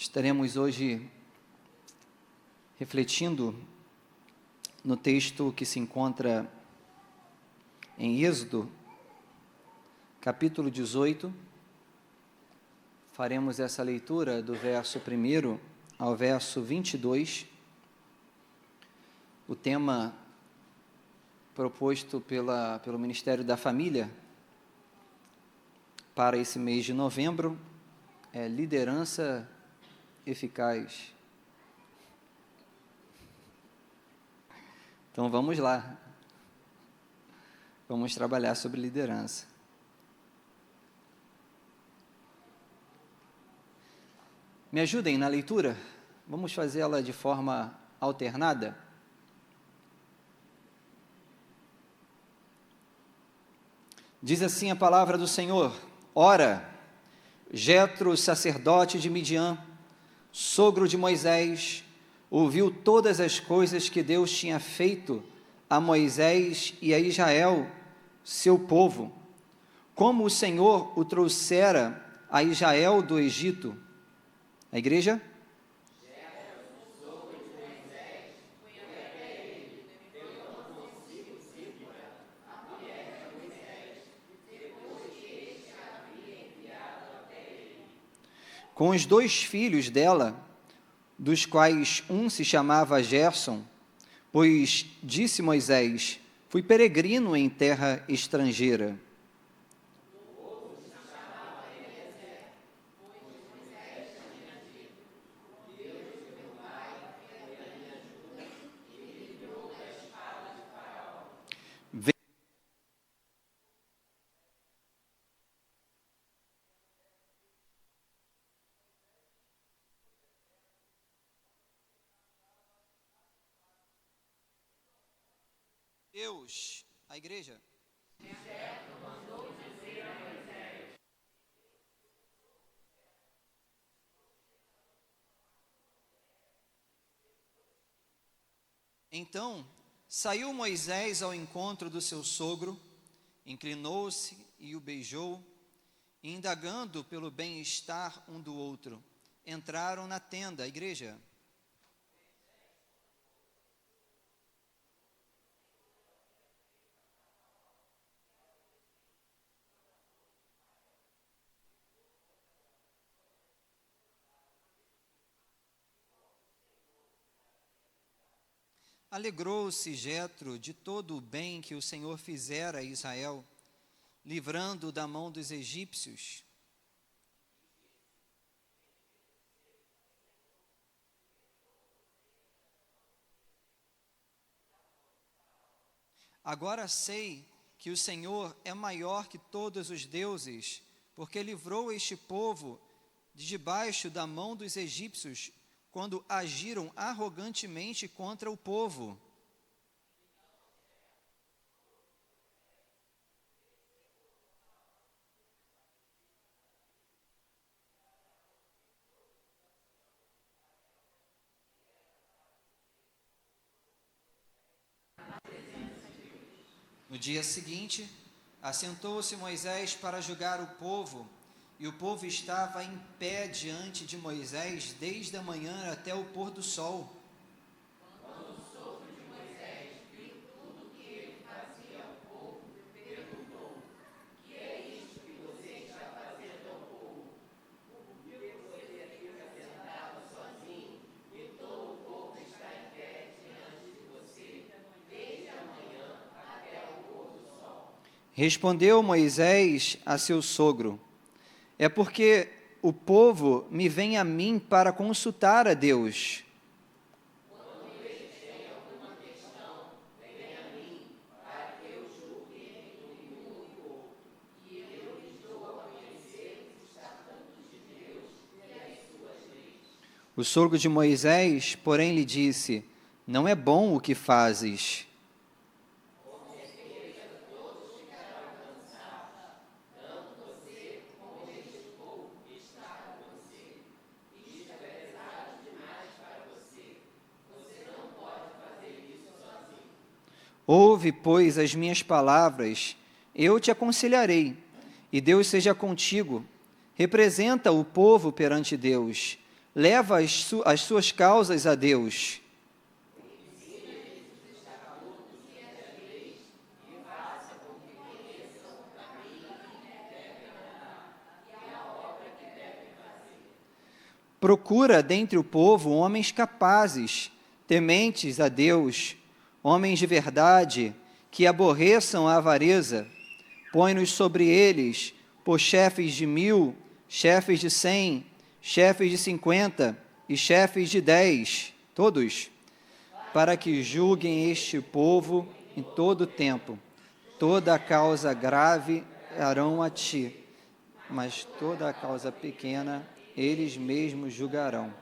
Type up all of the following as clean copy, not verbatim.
Estaremos hoje refletindo no texto que se encontra em Êxodo, capítulo 18. Faremos essa leitura do verso 1 ao verso 22. O tema proposto pelo Ministério da Família para esse mês de novembro é liderança eficaz. Então vamos lá, vamos trabalhar sobre liderança. Me ajudem na leitura? Vamos fazê-la de forma alternada? Diz assim a palavra do Senhor: Ora, Jetro, sacerdote de Midian, sogro de Moisés, ouviu todas as coisas que Deus tinha feito a Moisés e a Israel, seu povo, como o Senhor o trouxera a Israel do Egito. A igreja? Com os 2 filhos dela, dos quais um se chamava Gerson, pois disse Moisés: fui peregrino em terra estrangeira. Deus, a igreja. Então, saiu Moisés ao encontro do seu sogro, inclinou-se e o beijou, e indagando pelo bem-estar um do outro, entraram na tenda, a igreja. Alegrou-se Jetro de todo o bem que o Senhor fizera a Israel, livrando-o da mão dos egípcios. Agora sei que o Senhor é maior que todos os deuses, porque livrou este povo de debaixo da mão dos egípcios, quando agiram arrogantemente contra o povo. No dia seguinte, assentou-se Moisés para julgar o povo, e o povo estava em pé diante de Moisés desde a manhã até o pôr do sol. Quando o sogro de Moisés viu tudo o que ele fazia ao povo, perguntou: que é isto que você está fazendo ao povo? Porque você fica sentado sozinho e todo o povo está em pé diante de você desde a manhã até o pôr do sol. Respondeu Moisés a seu sogro: é porque o povo me vem a mim para consultar a Deus. Quando eles têm alguma questão, vem a mim para que eu julgue entre um e outro, e eu lhes dou a conhecer os estatutos de Deus e as suas leis. O sogro de Moisés, porém, lhe disse: não é bom o que fazes. Ouve, pois, as minhas palavras, eu te aconselharei, e Deus seja contigo. Representa o povo perante Deus, leva as suas causas a Deus. Procura dentre o povo homens capazes, tementes a Deus, homens de verdade, que aborreçam a avareza. Põe-nos sobre eles por chefes de 1000, chefes de 100, chefes de 50 e chefes de 10, todos, para que julguem este povo em todo o tempo. Toda a causa grave darão a ti, mas toda a causa pequena eles mesmos julgarão.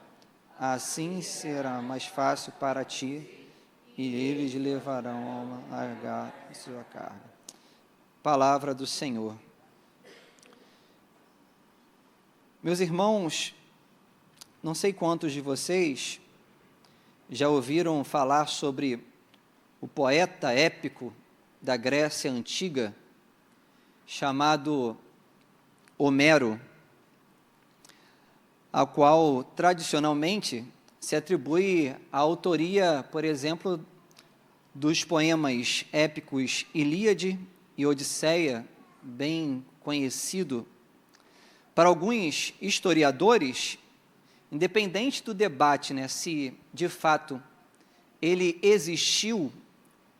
Assim será mais fácil para ti, e eles levarão a largar a sua carga. Palavra do Senhor. Meus irmãos, não sei quantos de vocês já ouviram falar sobre o poeta épico da Grécia Antiga, chamado Homero, ao qual tradicionalmente se atribui a autoria, por exemplo, dos poemas épicos Ilíade e Odisseia, bem conhecido. Para alguns historiadores, independente do debate, se de fato ele existiu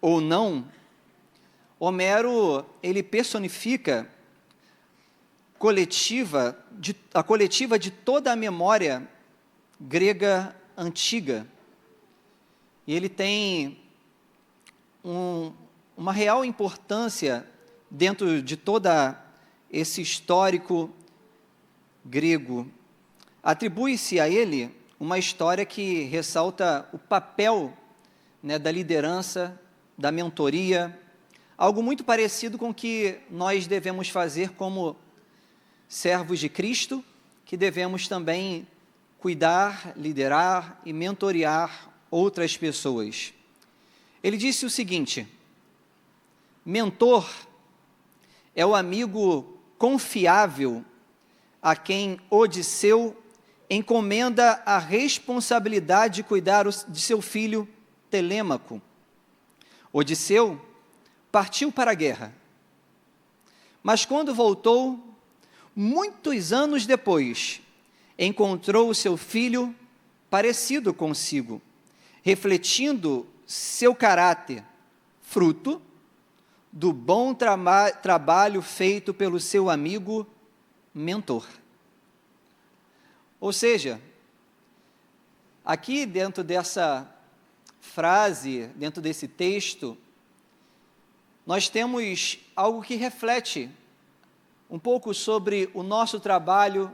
ou não, Homero ele personifica a coletiva de toda a memória grega antiga. E ele tem uma real importância dentro de todo esse histórico grego. Atribui-se a ele uma história que ressalta o papel da liderança, da mentoria, algo muito parecido com o que nós devemos fazer como servos de Cristo, que devemos também cuidar, liderar e mentorear outras pessoas. Ele disse o seguinte: mentor é o amigo confiável a quem Odisseu encomenda a responsabilidade de cuidar de seu filho Telêmaco. Odisseu partiu para a guerra, mas quando voltou, muitos anos depois, encontrou o seu filho parecido consigo, refletindo seu caráter, fruto do bom trabalho feito pelo seu amigo mentor. Ou seja, aqui dentro dessa frase, dentro desse texto, nós temos algo que reflete um pouco sobre o nosso trabalho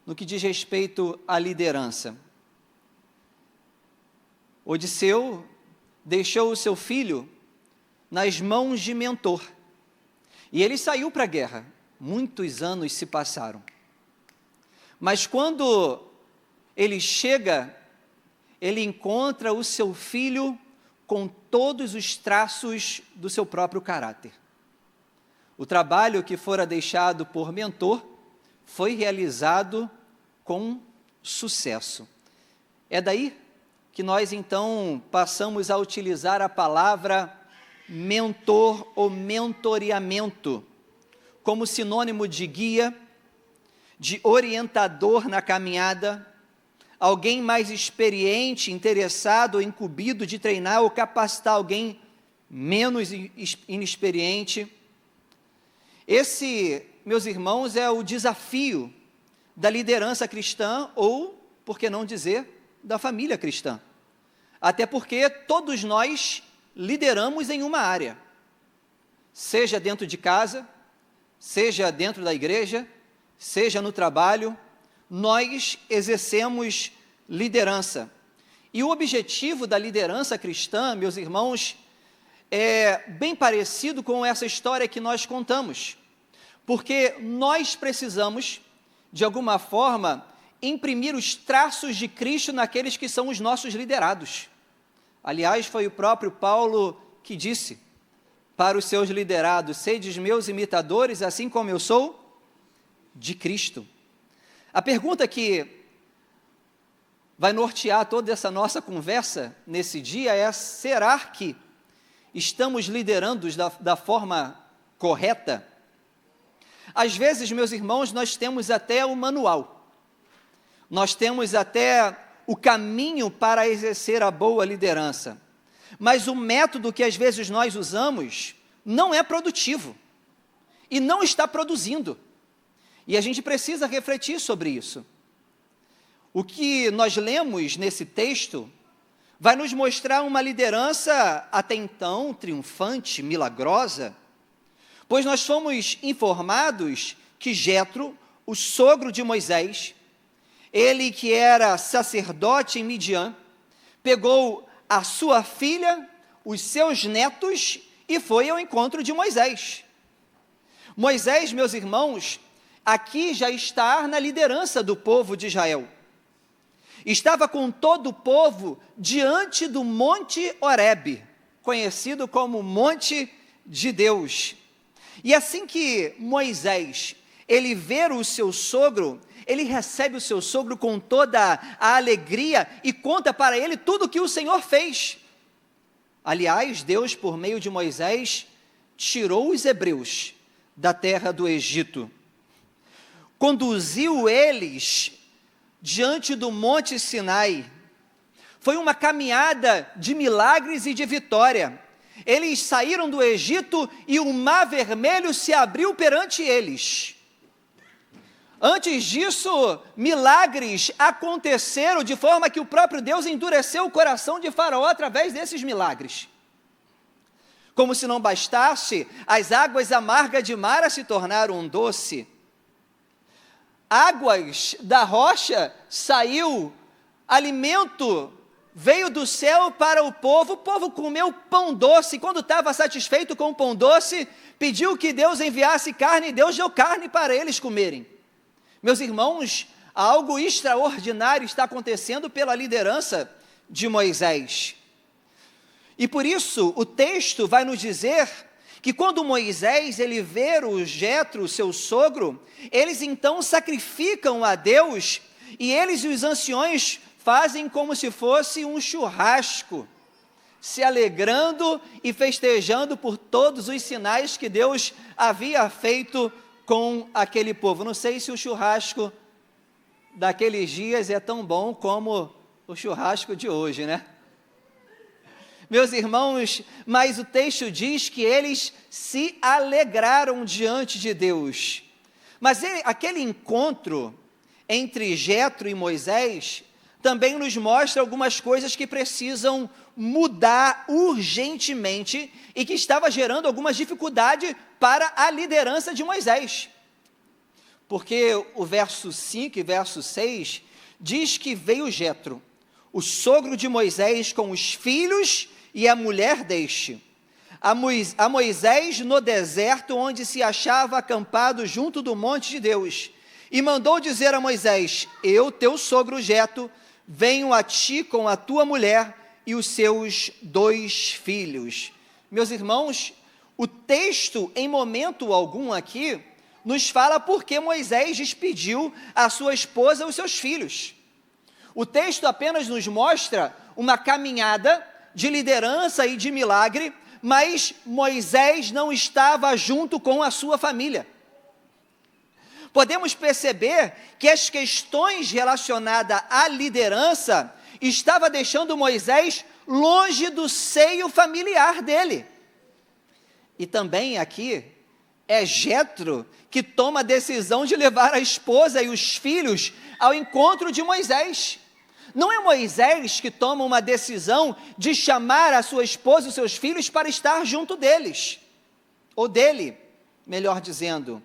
no que diz respeito à liderança. Odisseu deixou o seu filho nas mãos de mentor, e ele saiu para a guerra. Muitos anos se passaram. Mas quando ele chega, ele encontra o seu filho com todos os traços do seu próprio caráter. O trabalho que fora deixado por mentor foi realizado com sucesso. É daí que nós, então, passamos a utilizar a palavra mentor ou mentoreamento como sinônimo de guia, de orientador na caminhada, alguém mais experiente, interessado ou incumbido de treinar ou capacitar alguém menos inexperiente. Esse, meus irmãos, é o desafio da liderança cristã ou, por que não dizer, da família cristã. Até porque todos nós lideramos em uma área, seja dentro de casa, seja dentro da igreja, seja no trabalho, nós exercemos liderança. E o objetivo da liderança cristã, meus irmãos, é bem parecido com essa história que nós contamos, porque nós precisamos, de alguma forma, imprimir os traços de Cristo naqueles que são os nossos liderados. Aliás, foi o próprio Paulo que disse para os seus liderados: sedes meus imitadores, assim como eu sou de Cristo. A pergunta que vai nortear toda essa nossa conversa nesse dia é: será que estamos liderando da forma correta? Às vezes, meus irmãos, nós temos até o manual, nós temos até o caminho para exercer a boa liderança, mas o método que às vezes nós usamos não é produtivo e não está produzindo, e a gente precisa refletir sobre isso. O que nós lemos nesse texto vai nos mostrar uma liderança até então triunfante, milagrosa, pois nós fomos informados que Jetro, o sogro de Moisés, ele que era sacerdote em Midian, pegou a sua filha, os seus netos e foi ao encontro de Moisés. Moisés, meus irmãos, aqui já está na liderança do povo de Israel. Estava com todo o povo diante do Monte Horebe, conhecido como Monte de Deus. E assim que Moisés, ele vê o seu sogro, ele recebe o seu sogro com toda a alegria e conta para ele tudo o que o Senhor fez. Aliás, Deus, por meio de Moisés, tirou os hebreus da terra do Egito, conduziu eles diante do Monte Sinai. Foi uma caminhada de milagres e de vitória. Eles saíram do Egito e o Mar Vermelho se abriu perante eles. Antes disso, milagres aconteceram de forma que o próprio Deus endureceu o coração de Faraó através desses milagres. Como se não bastasse, as águas amargas de Mara se tornaram doce. Águas da rocha saiu, alimento veio do céu para o povo comeu pão doce, e quando estava satisfeito com o pão doce, pediu que Deus enviasse carne, e Deus deu carne para eles comerem. Meus irmãos, algo extraordinário está acontecendo pela liderança de Moisés. E por isso, o texto vai nos dizer que quando Moisés, ele vê o Jetro, seu sogro, eles então sacrificam a Deus, e eles e os anciões fazem como se fosse um churrasco, se alegrando e festejando por todos os sinais que Deus havia feito com aquele povo. Não sei se o churrasco daqueles dias é tão bom como o churrasco de hoje, né? Meus irmãos, mas o texto diz que eles se alegraram diante de Deus. Mas aquele encontro entre Jetro e Moisés também nos mostra algumas coisas que precisam mudar urgentemente e que estava gerando algumas dificuldades para a liderança de Moisés. Porque o verso 5 e verso 6 diz que veio Jetro, o sogro de Moisés, com os filhos e a mulher deste, a Moisés no deserto, onde se achava acampado junto do monte de Deus, e mandou dizer a Moisés: eu, teu sogro Jetro, venho a ti com a tua mulher e os seus 2 filhos. Meus irmãos, o texto, em momento algum aqui, nos fala por que Moisés despediu a sua esposa e os seus filhos. O texto apenas nos mostra uma caminhada de liderança e de milagre, mas Moisés não estava junto com a sua família. Podemos perceber que as questões relacionadas à liderança estavam deixando Moisés longe do seio familiar dele. E também aqui é Jetro que toma a decisão de levar a esposa e os filhos ao encontro de Moisés. Não é Moisés que toma uma decisão de chamar a sua esposa e os seus filhos para estar junto deles, ou dele, melhor dizendo.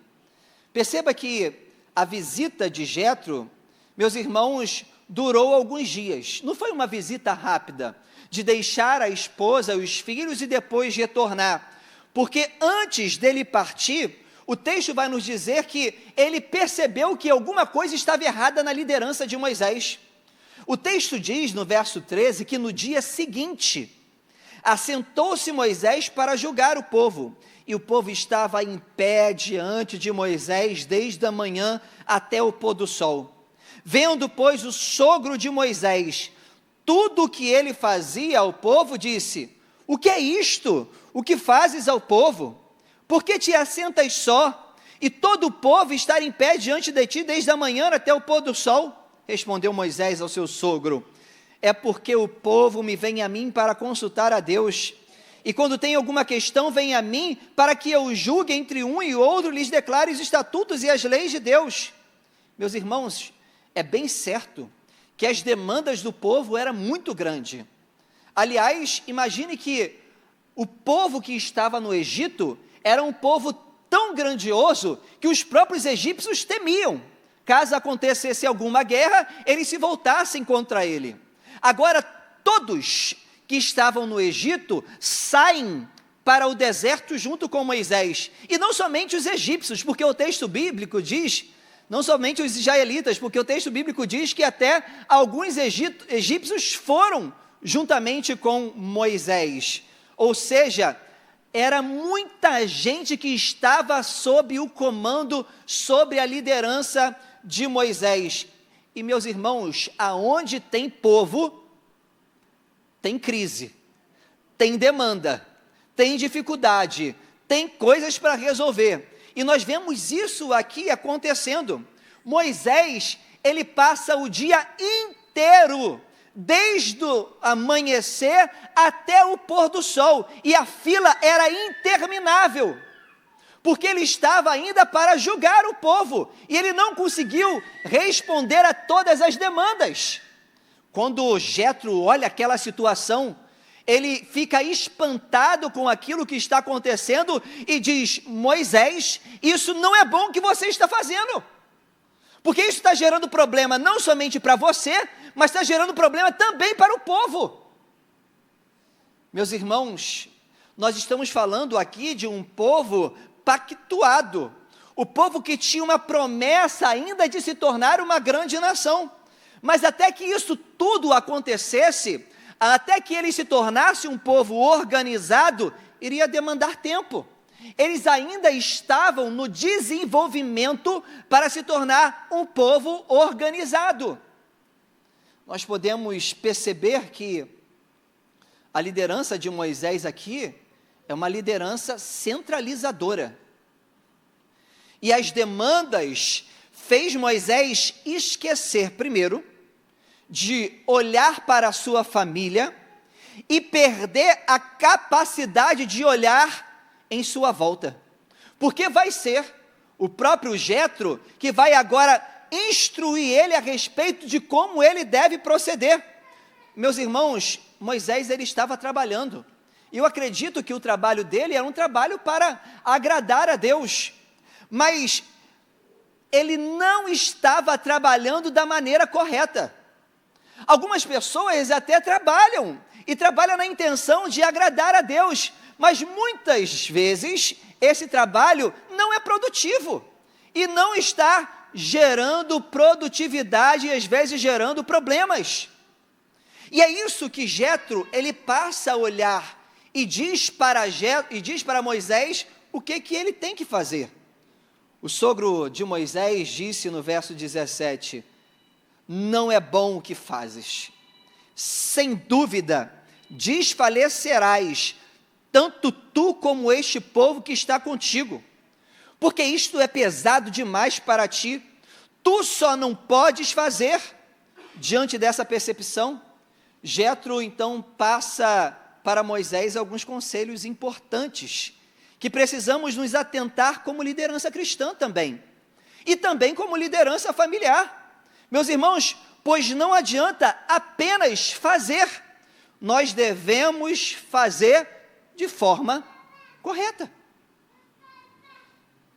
Perceba que a visita de Jetro, meus irmãos, durou alguns dias. Não foi uma visita rápida, de deixar a esposa e os filhos e depois retornar. Porque antes dele partir, o texto vai nos dizer que ele percebeu que alguma coisa estava errada na liderança de Moisés. O texto diz, no verso 13, que no dia seguinte, assentou-se Moisés para julgar o povo, e o povo estava em pé diante de Moisés desde a manhã até o pôr do sol. Vendo, pois, o sogro de Moisés tudo o que ele fazia ao povo, disse: o que é isto? O que fazes ao povo? Por que te assentas só, e todo o povo está em pé diante de ti desde a manhã até o pôr do sol? Respondeu Moisés ao seu sogro: é porque o povo me vem a mim para consultar a Deus, e quando tem alguma questão, vem a mim para que eu julgue entre um e outro, lhes declare os estatutos e as leis de Deus. Meus irmãos, é bem certo que as demandas do povo eram muito grandes. Aliás, imagine que o povo que estava no Egito era um povo tão grandioso que os próprios egípcios temiam. Caso acontecesse alguma guerra, eles se voltassem contra ele. Agora, todos que estavam no Egito saem para o deserto junto com Moisés. E não somente os egípcios, porque o texto bíblico diz, não somente os israelitas, porque o texto bíblico diz que até alguns egípcios foram juntamente com Moisés. Ou seja, era muita gente que estava sob o comando, sob a liderança de Moisés. E, meus irmãos, aonde tem povo, tem crise, tem demanda, tem dificuldade, tem coisas para resolver. E nós vemos isso aqui acontecendo. Moisés, ele passa o dia inteiro, desde o amanhecer até o pôr do sol, e a fila era interminável, porque ele estava ainda para julgar o povo, e ele não conseguiu responder a todas as demandas. Quando Jetro olha aquela situação, ele fica espantado com aquilo que está acontecendo e diz: Moisés, isso não é bom que você está fazendo, porque isso está gerando problema não somente para você, mas está gerando problema também para o povo. Meus irmãos, nós estamos falando aqui de um povo pactuado, o povo que tinha uma promessa ainda de se tornar uma grande nação, mas até que isso tudo acontecesse, até que ele se tornasse um povo organizado, iria demandar tempo. Eles ainda estavam no desenvolvimento para se tornar um povo organizado. Nós podemos perceber que a liderança de Moisés aqui é uma liderança centralizadora. E as demandas fez Moisés esquecer, primeiro, de olhar para a sua família e perder a capacidade de olhar em sua volta. Porque vai ser o próprio Jetro que vai agora instruir ele a respeito de como ele deve proceder. Meus irmãos, Moisés, ele estava trabalhando. Eu acredito que o trabalho dele era um trabalho para agradar a Deus. Mas ele não estava trabalhando da maneira correta. Algumas pessoas até trabalham, e trabalham na intenção de agradar a Deus, mas muitas vezes esse trabalho não é produtivo, e não está gerando produtividade, e às vezes gerando problemas. E é isso que Jetro, ele passa a olhar, e diz para Moisés o que ele tem que fazer. O sogro de Moisés disse no verso 17, não é bom o que fazes, sem dúvida desfalecerás, tanto tu como este povo que está contigo, porque isto é pesado demais para ti, tu só não podes fazer. Diante dessa percepção, Jetro então passa para Moisés alguns conselhos importantes, que precisamos nos atentar como liderança cristã também, e também como liderança familiar. Meus irmãos, pois não adianta apenas fazer, nós devemos fazer de forma correta.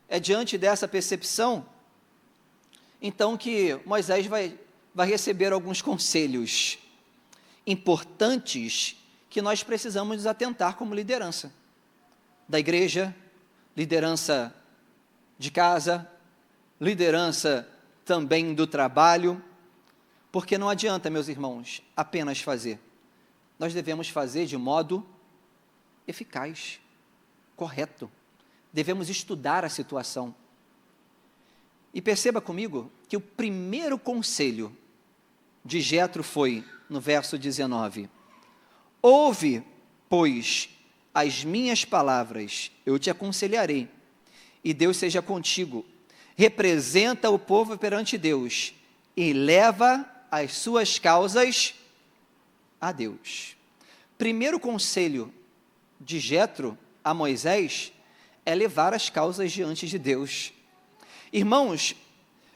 É diante dessa percepção, então, que Moisés vai receber alguns conselhos importantes que nós precisamos nos atentar como liderança da igreja, liderança de casa, liderança também do trabalho, porque não adianta, meus irmãos, apenas fazer. Nós devemos fazer de modo eficaz, correto. Devemos estudar a situação. E perceba comigo que o primeiro conselho de Jetro foi, no verso 19, ouve, pois, as minhas palavras, eu te aconselharei, e Deus seja contigo. Representa o povo perante Deus e leva as suas causas a Deus. Primeiro conselho de Jetro a Moisés é levar as causas diante de Deus. Irmãos,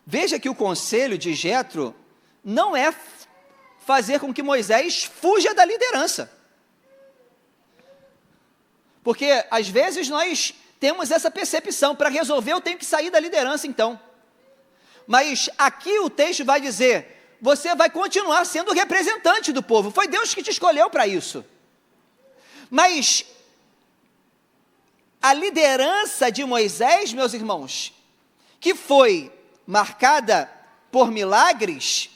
veja que o conselho de Jetro não é fazer com que Moisés fuja da liderança. Porque às vezes nós temos essa percepção, para resolver eu tenho que sair da liderança então. Mas aqui o texto vai dizer, você vai continuar sendo representante do povo, foi Deus que te escolheu para isso. Mas a liderança de Moisés, meus irmãos, que foi marcada por milagres,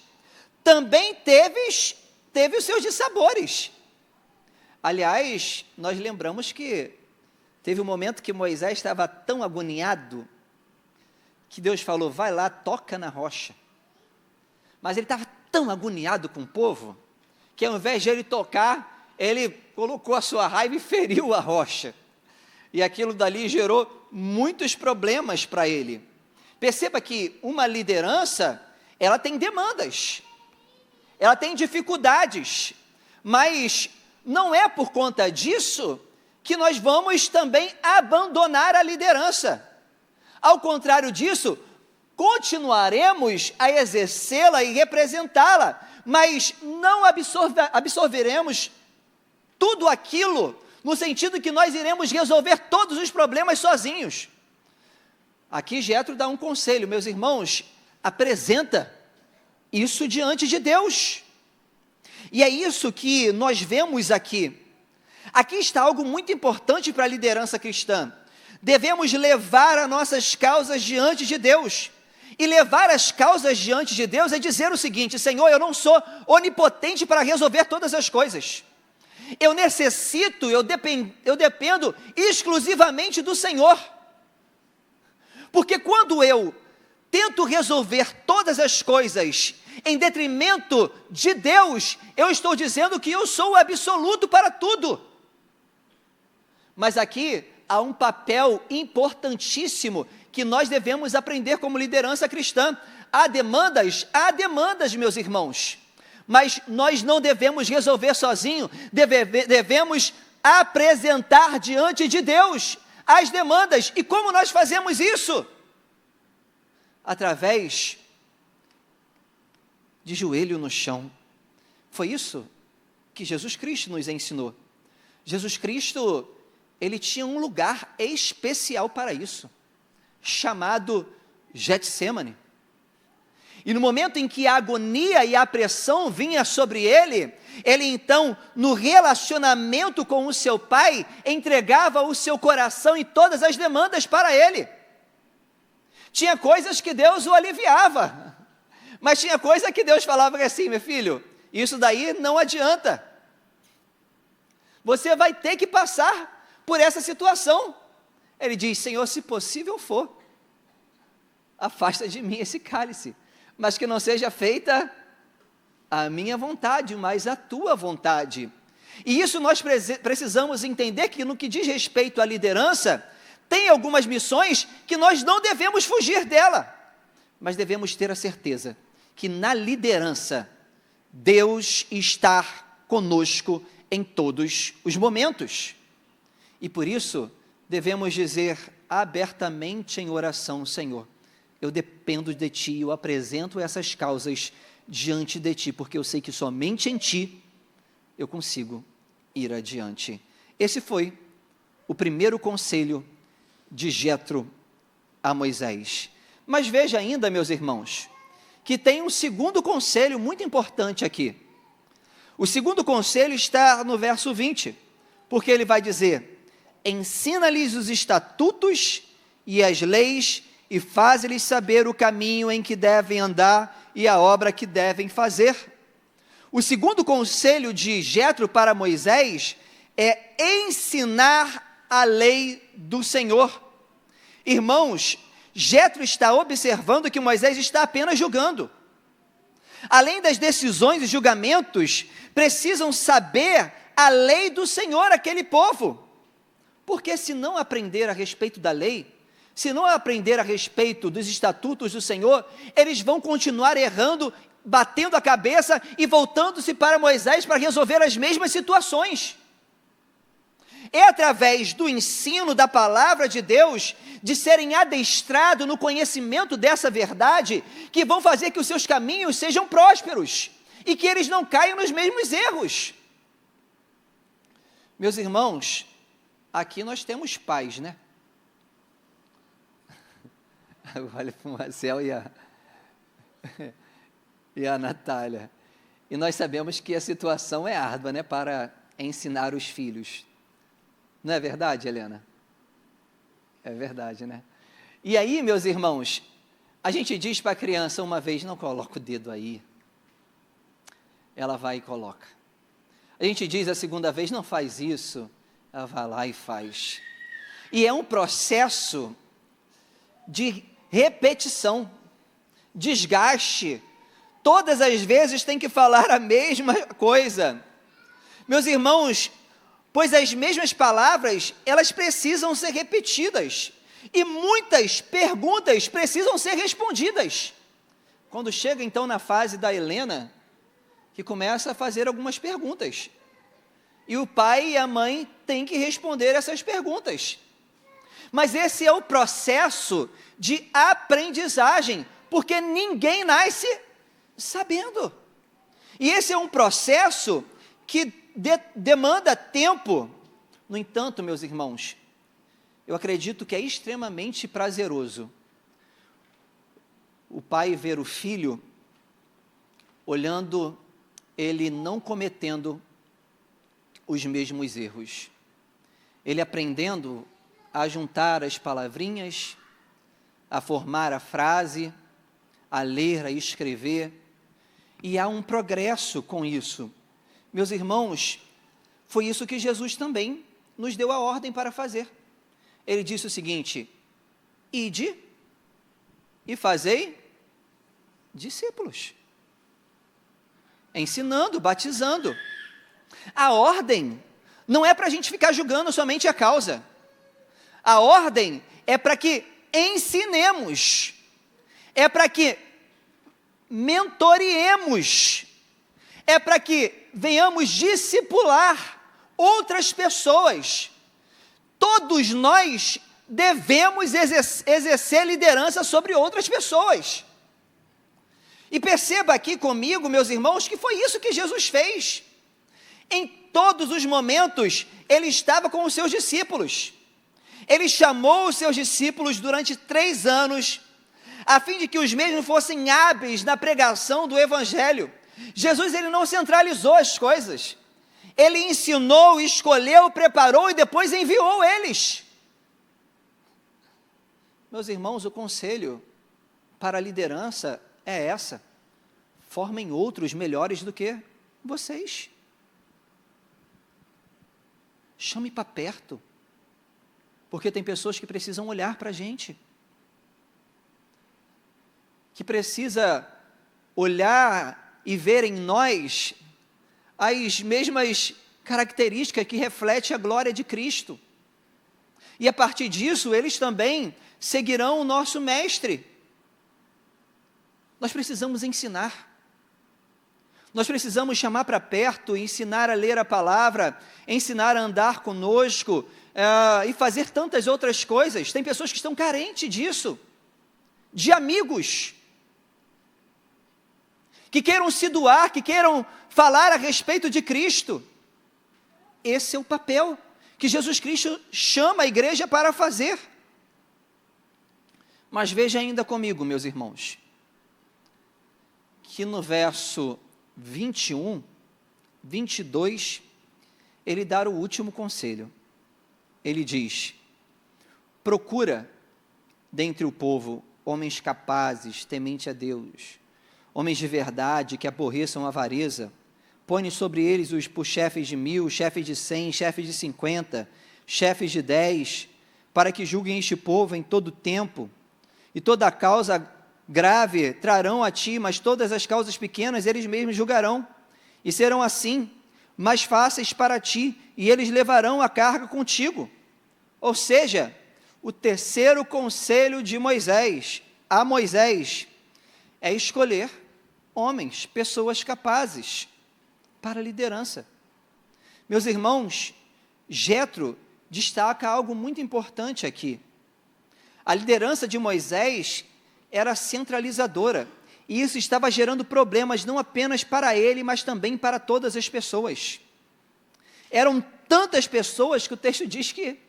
também teve os seus dissabores. Aliás, nós lembramos que teve um momento que Moisés estava tão agoniado, que Deus falou, vai lá, toca na rocha. Mas ele estava tão agoniado com o povo, que ao invés de ele tocar, ele colocou a sua raiva e feriu a rocha. E aquilo dali gerou muitos problemas para ele. Perceba que uma liderança, ela tem demandas, ela tem dificuldades, mas não é por conta disso que nós vamos também abandonar a liderança. Ao contrário disso, continuaremos a exercê-la e representá-la, mas não absorveremos tudo aquilo, no sentido que nós iremos resolver todos os problemas sozinhos. Aqui Jetro dá um conselho, meus irmãos, apresenta isso diante de Deus. E é isso que nós vemos aqui. Aqui está algo muito importante para a liderança cristã. Devemos levar as nossas causas diante de Deus. E levar as causas diante de Deus é dizer o seguinte, Senhor, eu não sou onipotente para resolver todas as coisas. Eu necessito, eu dependo exclusivamente do Senhor. Porque quando eu tento resolver todas as coisas em detrimento de Deus, eu estou dizendo que eu sou o absoluto para tudo. Mas aqui há um papel importantíssimo que nós devemos aprender como liderança cristã. Há demandas, meus irmãos, mas nós não devemos resolver sozinho, devemos apresentar diante de Deus as demandas. E como nós fazemos isso? Através de joelho no chão. Foi isso que Jesus Cristo nos ensinou. Jesus Cristo, ele tinha um lugar especial para isso, chamado Getsêmani. E no momento em que a agonia e a pressão vinha sobre ele então, no relacionamento com o seu pai, entregava o seu coração e todas as demandas para ele. Tinha coisas que Deus o aliviava, mas tinha coisa que Deus falava assim, meu filho, isso daí não adianta. Você vai ter que passar por essa situação. Ele diz, Senhor, se possível for, afasta de mim esse cálice, mas que não seja feita a minha vontade, mas a tua vontade. E isso nós precisamos entender que no que diz respeito à liderança, tem algumas missões que nós não devemos fugir dela, mas devemos ter a certeza que na liderança, Deus está conosco em todos os momentos. E por isso, devemos dizer abertamente em oração, Senhor, eu dependo de Ti, eu apresento essas causas diante de Ti, porque eu sei que somente em Ti eu consigo ir adiante. Esse foi o primeiro conselho de Jetro a Moisés. Mas veja ainda, meus irmãos, que tem um segundo conselho muito importante aqui. O segundo conselho está no verso 20, porque ele vai dizer, ensina-lhes os estatutos e as leis e faz-lhes saber o caminho em que devem andar e a obra que devem fazer. O segundo conselho de Jetro para Moisés é ensinar a lei do Senhor. Irmãos, Jetro está observando que Moisés está apenas julgando. Além das decisões e julgamentos, precisam saber a lei do Senhor, aquele povo. Porque se não aprender a respeito da lei, se não aprender a respeito dos estatutos do Senhor, eles vão continuar errando, batendo a cabeça e voltando-se para Moisés para resolver as mesmas situações. É através do ensino da palavra de Deus, de serem adestrados no conhecimento dessa verdade, que vão fazer que os seus caminhos sejam prósperos e que eles não caiam nos mesmos erros. Meus irmãos, aqui nós temos pais, né? Olha para o Marcel e a Natália. E nós sabemos que a situação é árdua, né? Para ensinar os filhos. Não é verdade, Helena? É verdade, né? E aí, meus irmãos, a gente diz para a criança uma vez, não coloca o dedo aí. Ela vai e coloca. A gente diz a segunda vez, não faz isso. Ela vai lá e faz. E é um processo de repetição, desgaste. Todas as vezes tem que falar a mesma coisa. Meus irmãos, pois as mesmas palavras, elas precisam ser repetidas, e muitas perguntas precisam ser respondidas. Quando chega então na fase da Helena, que começa a fazer algumas perguntas, e o pai e a mãe têm que responder essas perguntas. Mas esse é o processo de aprendizagem, porque ninguém nasce sabendo. E esse é um processo que demanda tempo. No entanto, meus irmãos, eu acredito que é extremamente prazeroso o pai ver o filho olhando ele não cometendo os mesmos erros, ele aprendendo a juntar as palavrinhas, a formar a frase, a ler, a escrever, e há um progresso com isso. Meus irmãos, foi isso que Jesus também nos deu a ordem para fazer. Ele disse o seguinte: ide e fazei discípulos, ensinando, batizando. A ordem não é para a gente ficar julgando somente a causa. A ordem é para que ensinemos, é para que mentoriemos, é para que venhamos discipular outras pessoas. Todos nós devemos exercer liderança sobre outras pessoas. E perceba aqui comigo, meus irmãos, que foi isso que Jesus fez. Em todos os momentos, ele estava com os seus discípulos. Ele chamou os seus discípulos durante 3 anos, a fim de que os mesmos fossem hábeis na pregação do Evangelho. Jesus, ele não centralizou as coisas. Ele ensinou, escolheu, preparou e depois enviou eles. Meus irmãos, o conselho para a liderança é essa: formem outros melhores do que vocês. Chame para perto, porque tem pessoas que precisam olhar para a gente, que precisa olhar e ver em nós as mesmas características que refletem a glória de Cristo. E a partir disso, eles também seguirão o nosso mestre. Nós precisamos ensinar. Nós precisamos chamar para perto, ensinar a ler a palavra, ensinar a andar conosco, e fazer tantas outras coisas. Tem pessoas que estão carentes disso, de amigos, que queiram se doar, que queiram falar a respeito de Cristo. Esse é o papel que Jesus Cristo chama a igreja para fazer. Mas veja ainda comigo, meus irmãos, que no verso 21, 22, ele dá o último conselho. Ele diz: procura dentre o povo homens capazes, temente a Deus, homens de verdade, que aborreçam a avareza. Põe sobre eles por chefes de 1000, chefes de 100, chefes de 50, chefes de 10, para que julguem este povo em todo tempo, e toda causa grave trarão a ti, mas todas as causas pequenas eles mesmos julgarão, e serão assim mais fáceis para ti, e eles levarão a carga contigo. Ou seja, o terceiro conselho de Moisés, a Moisés, é escolher homens, pessoas capazes para a liderança. Meus irmãos, Jetro destaca algo muito importante aqui. A liderança de Moisés era centralizadora, e isso estava gerando problemas não apenas para ele, mas também para todas as pessoas. Eram tantas pessoas que o texto diz que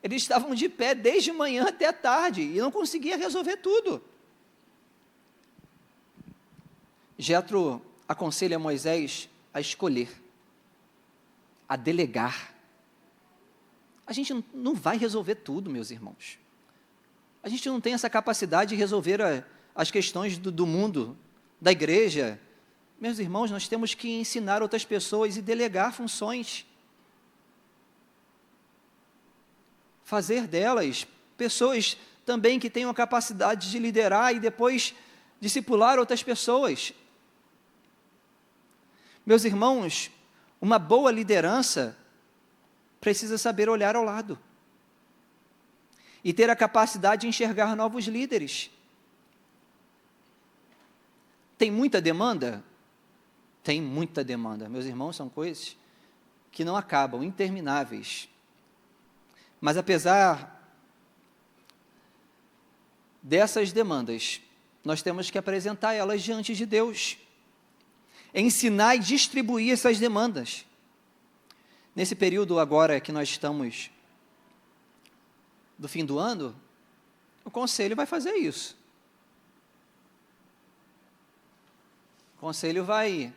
eles estavam de pé desde manhã até a tarde, e não conseguia resolver tudo. Jetro aconselha Moisés a escolher, a delegar. A gente não vai resolver tudo, meus irmãos. A gente não tem essa capacidade de resolver as questões do mundo, da igreja. Meus irmãos, nós temos que ensinar outras pessoas e delegar funções. Fazer delas pessoas também que tenham a capacidade de liderar e depois discipular outras pessoas. Meus irmãos, uma boa liderança precisa saber olhar ao lado e ter a capacidade de enxergar novos líderes. Tem muita demanda? Tem muita demanda. Meus irmãos, são coisas que não acabam, intermináveis. Mas apesar dessas demandas, nós temos que apresentar elas diante de Deus, ensinar e distribuir essas demandas. Nesse período agora que nós estamos do fim do ano, o conselho vai fazer isso. O conselho vai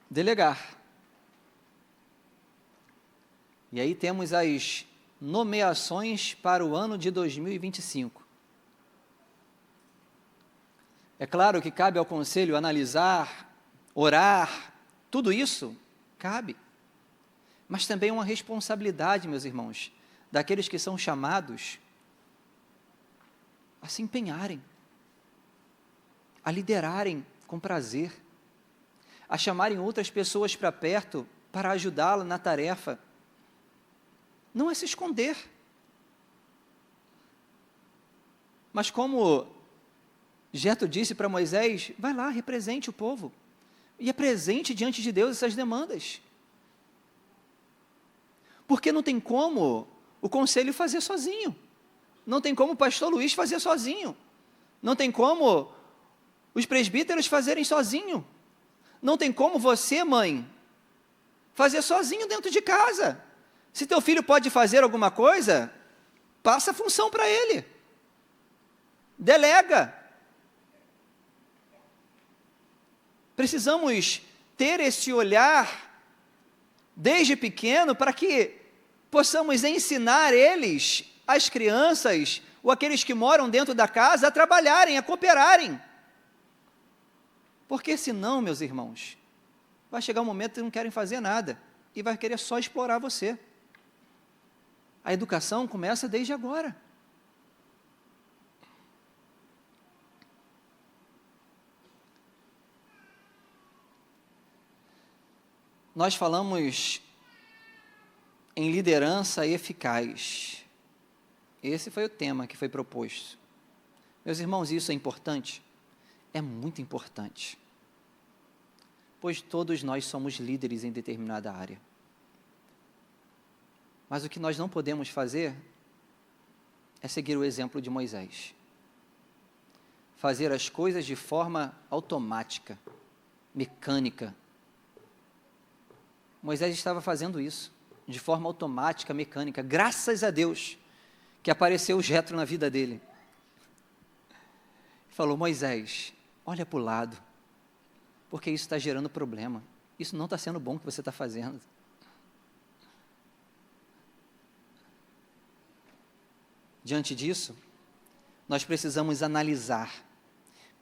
delegar. E aí temos as nomeações para o ano de 2025. É claro que cabe ao conselho analisar, orar, tudo isso cabe. Mas também uma responsabilidade, meus irmãos, daqueles que são chamados a se empenharem, a liderarem com prazer, a chamarem outras pessoas para perto para ajudá-la na tarefa. Não é se esconder. Mas como Jetro disse para Moisés, vai lá, represente o povo e apresente diante de Deus essas demandas. Porque não tem como o conselho fazer sozinho, não tem como o pastor Luiz fazer sozinho, não tem como os presbíteros fazerem sozinho, não tem como você, mãe, fazer sozinho dentro de casa. Se teu filho pode fazer alguma coisa, passa a função para ele, delega. Precisamos ter esse olhar desde pequeno para que possamos ensinar eles, as crianças, ou aqueles que moram dentro da casa, a trabalharem, a cooperarem. Porque senão, meus irmãos, vai chegar um momento que não querem fazer nada e vai querer só explorar você. A educação começa desde agora. Nós falamos em liderança eficaz. Esse foi o tema que foi proposto. Meus irmãos, isso é importante? É muito importante. Pois todos nós somos líderes em determinada área. Mas o que nós não podemos fazer é seguir o exemplo de Moisés. Fazer as coisas de forma automática, mecânica. Moisés estava fazendo isso, de forma automática, mecânica. Graças a Deus que apareceu Jetro na vida dele. Falou, Moisés, olha para o lado, porque isso está gerando problema. Isso não está sendo bom o que você está fazendo. Diante disso, nós precisamos analisar,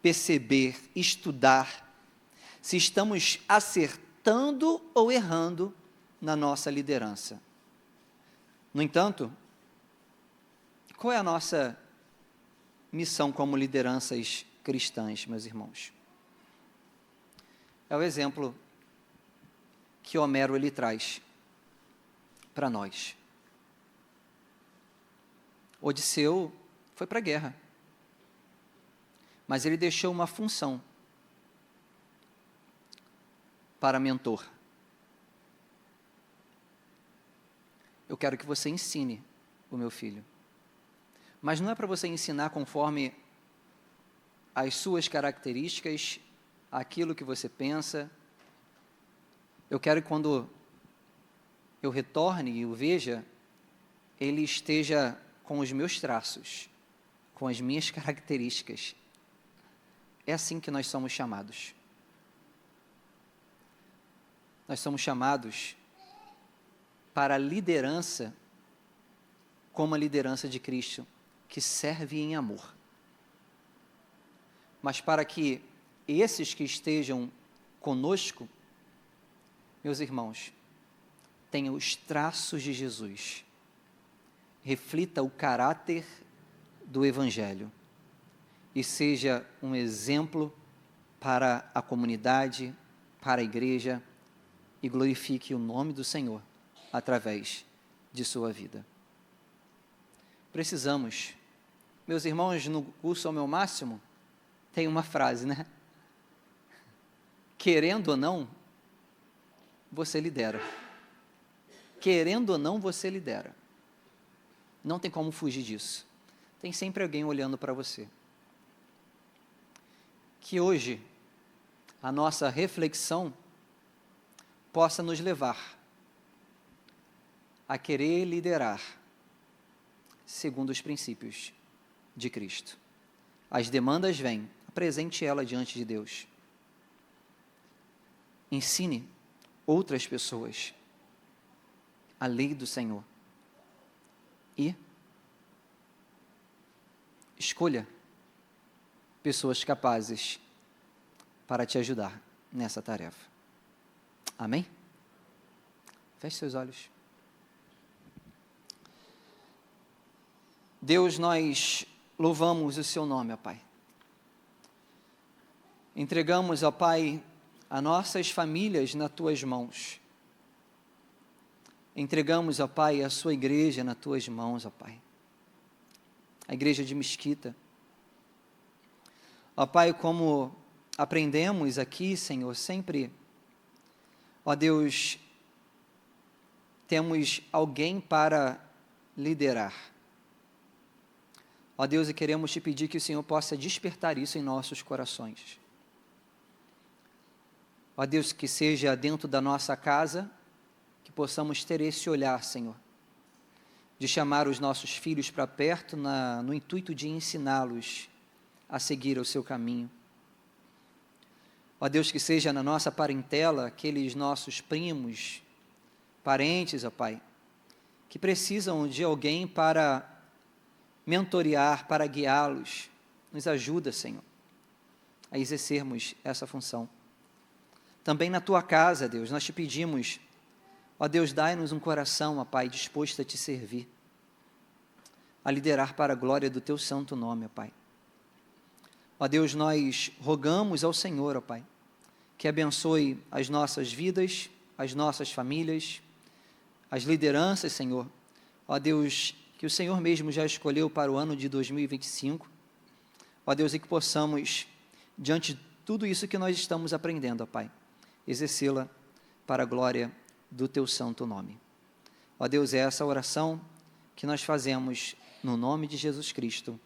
perceber, estudar, se estamos acertando ou errando na nossa liderança. No entanto, Qual é a nossa missão como lideranças cristãs, meus irmãos? É o exemplo que Homero ele traz para nós. Odisseu foi para a guerra, mas ele deixou uma função para mentor. Eu quero que você ensine o meu filho, mas não é para você ensinar conforme as suas características, aquilo que você pensa. Eu quero que quando eu retorne e o veja, ele esteja com os meus traços, com as minhas características. É assim que nós somos chamados. Nós somos chamados para a liderança como a liderança de Cristo, que serve em amor. Mas para que esses que estejam conosco, meus irmãos, tenham os traços de Jesus, reflita o caráter do Evangelho e seja um exemplo para a comunidade, para a igreja, e glorifique o nome do Senhor através de sua vida. Precisamos, meus irmãos, no curso ao meu máximo, tem uma frase, né? Querendo ou não, você lidera. Querendo ou não, você lidera. Não tem como fugir disso. Tem sempre alguém olhando para você. Que hoje a nossa reflexão possa nos levar a querer liderar segundo os princípios de Cristo. As demandas vêm, apresente ela diante de Deus. Ensine outras pessoas a lei do Senhor. E escolha pessoas capazes para te ajudar nessa tarefa. Amém? Feche seus olhos. Deus, nós louvamos o seu nome, ó Pai. Entregamos, ó Pai, as nossas famílias nas tuas mãos. Entregamos, ó Pai, a sua igreja nas tuas mãos, ó Pai. A igreja de Mesquita. Ó Pai, como aprendemos aqui, Senhor, sempre, ó Deus, temos alguém para liderar. Ó Deus, e queremos te pedir que o Senhor possa despertar isso em nossos corações. Ó Deus, que seja dentro da nossa casa, que possamos ter esse olhar, Senhor, de chamar os nossos filhos para perto no intuito de ensiná-los a seguir o seu caminho. Ó Deus, que seja na nossa parentela, aqueles nossos primos, parentes, ó Pai, que precisam de alguém para mentorear, para guiá-los. Nos ajuda, Senhor, a exercermos essa função. Também na tua casa, Deus, nós te pedimos, ó Deus, dai-nos um coração, ó Pai, disposto a te servir, a liderar para a glória do teu santo nome, ó Pai. Ó Deus, nós rogamos ao Senhor, ó Pai, que abençoe as nossas vidas, as nossas famílias, as lideranças, Senhor. Ó Deus, que o Senhor mesmo já escolheu para o ano de 2025. Ó Deus, e que possamos, diante de tudo isso que nós estamos aprendendo, ó Pai, exercê-la para a glória do teu santo nome. Ó Deus, é essa oração que nós fazemos no nome de Jesus Cristo.